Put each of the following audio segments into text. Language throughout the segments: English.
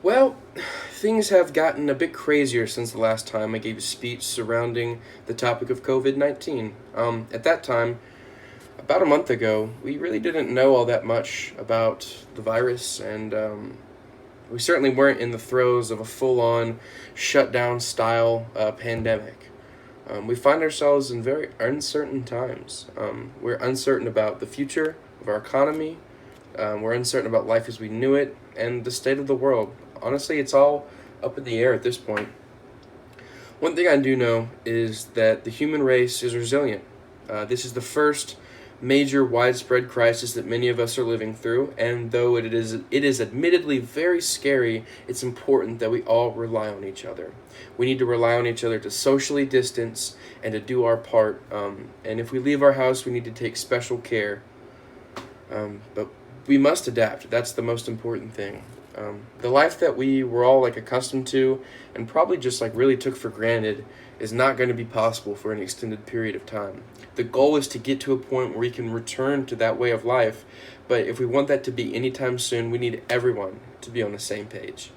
Well, things have gotten a bit crazier since the last time I gave a speech surrounding the topic of COVID 19. At that time, about a month ago, we really didn't know all that much about the virus, and we certainly weren't in the throes of a full on shutdown style pandemic. We find ourselves in very uncertain times. We're uncertain about the future of our economy, we're uncertain about life as we knew it, and the state of the world. Honestly, it's all up in the air at this point. One thing I do know is that the human race is resilient. This is the first major widespread crisis that many of us are living through, and though it is admittedly very scary, it's important that we all rely on each other. We need to rely on each other to socially distance and to do our part. And if we leave our house, we need to take special care. But we must adapt. That's the most important thing. The life that we were all like accustomed to and probably just like really took for granted is not going to be possible for an extended period of time. The goal is to get to a point where we can return to that way of life, but if we want that to be anytime soon, we need everyone to be on the same page.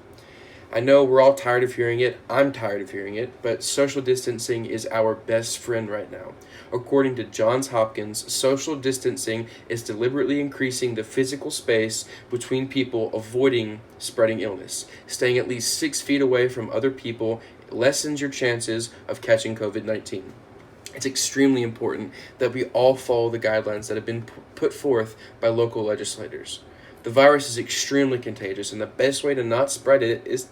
I know we're all tired of hearing it. I'm tired of hearing it, but social distancing is our best friend right now. According to Johns Hopkins, social distancing is deliberately increasing the physical space between people, avoiding spreading illness. Staying at least 6 feet away from other people lessens your chances of catching COVID 19. It's extremely important that we all follow the guidelines that have been put forth by local legislators. The virus is extremely contagious, and the best way to not spread it is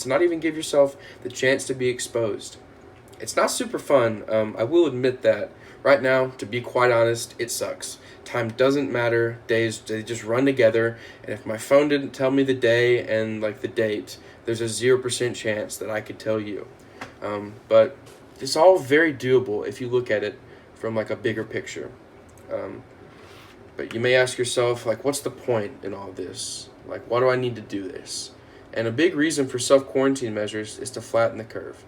to not even give yourself the chance to be exposed. It's not super fun. I will admit that. Right now, to be quite honest, it sucks. Time doesn't matter. Days, they just run together. And if my phone didn't tell me the day and like the date, there's a 0% chance that I could tell you. But it's all very doable if you look at it from like a bigger picture. But you may ask yourself, like, what's the point in all this? Like, why do I need to do this? And a big reason for self-quarantine measures is to flatten the curve.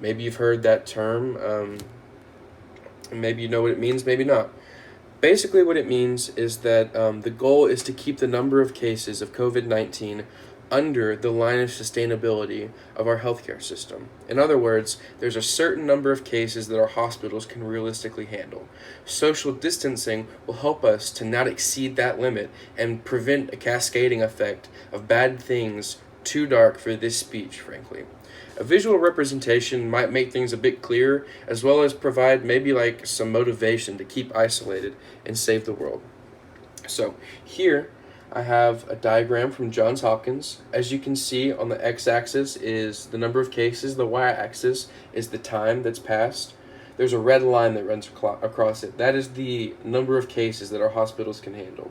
Maybe you've heard that term, and maybe you know what it means, maybe not. Basically, what it means is that the goal is to keep the number of cases of COVID 19 under the line of sustainability of our healthcare system. In other words, there's a certain number of cases that our hospitals can realistically handle. Social distancing will help us to not exceed that limit and prevent a cascading effect of bad things too dark for this speech, frankly. A visual representation might make things a bit clearer, as well as provide maybe like some motivation to keep isolated and save the world. So here I have a diagram from Johns Hopkins. As you can see, on the x-axis is the number of cases, the y-axis is the time that's passed. There's a red line that runs across it. That is the number of cases that our hospitals can handle.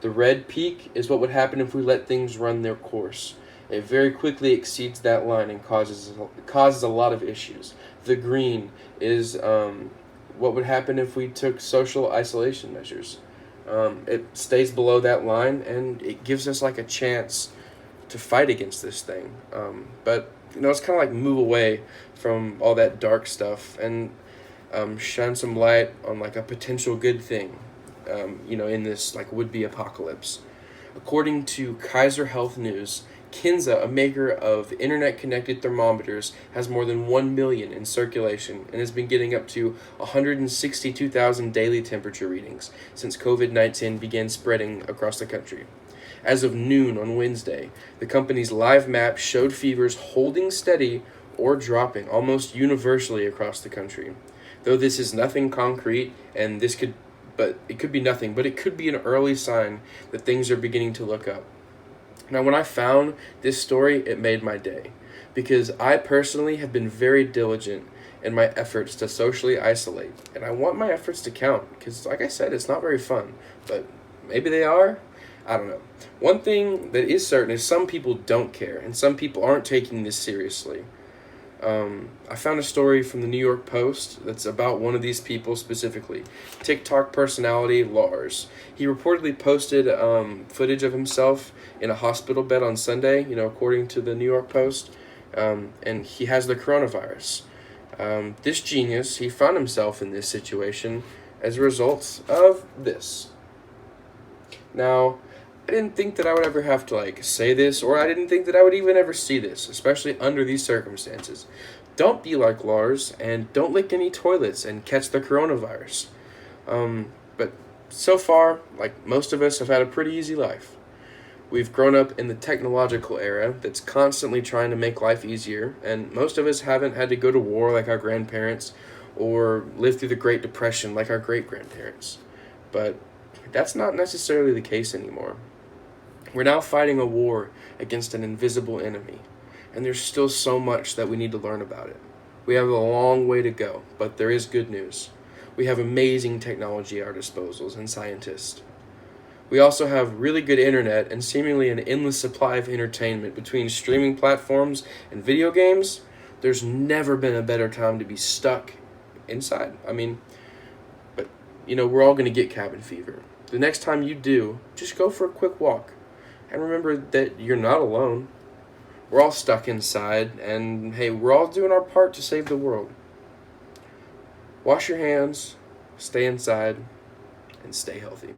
The red peak is what would happen if we let things run their course. It very quickly exceeds that line and causes a lot of issues. The green is what would happen if we took social isolation measures. It stays below that line, and it gives us like a chance to fight against this thing. But it's kind of like move away from all that dark stuff and shine some light on like a potential good thing. In this like would-be apocalypse. According to Kaiser Health News, Kinza, a maker of internet-connected thermometers, has more than 1 million in circulation and has been getting up to 162,000 daily temperature readings since COVID-19 began spreading across the country. As of noon on Wednesday, the company's live map showed fevers holding steady or dropping almost universally across the country. Though this is nothing concrete, and it could be nothing, but it could be an early sign that things are beginning to look up. Now, when I found this story, it made my day, because I personally have been very diligent in my efforts to socially isolate, and I want my efforts to count, because like I said, it's not very fun, but maybe they are? I don't know. One thing that is certain is some people don't care, and some people aren't taking this seriously. I found a story from the New York Post that's about one of these people specifically. TikTok personality Lars. He reportedly posted footage of himself in a hospital bed on Sunday, according to the New York Post, and he has the coronavirus. This genius, he found himself in this situation as a result of this. Now, I didn't think that I would ever have to say this, or I didn't think that I would even ever see this, especially under these circumstances. Don't be like Lars, and don't lick any toilets and catch the coronavirus. But so far, like most of us, have had a pretty easy life. We've grown up in the technological era that's constantly trying to make life easier, and most of us haven't had to go to war like our grandparents or live through the Great Depression like our great grandparents. But that's not necessarily the case anymore. We're now fighting a war against an invisible enemy, and there's still so much that we need to learn about it. We have a long way to go, but there is good news. We have amazing technology at our disposals and scientists. We also have really good internet and seemingly an endless supply of entertainment between streaming platforms and video games. There's never been a better time to be stuck inside. But we're all going to get cabin fever. The next time you do, just go for a quick walk. And remember that you're not alone. We're all stuck inside, and hey, we're all doing our part to save the world. Wash your hands, stay inside, and stay healthy.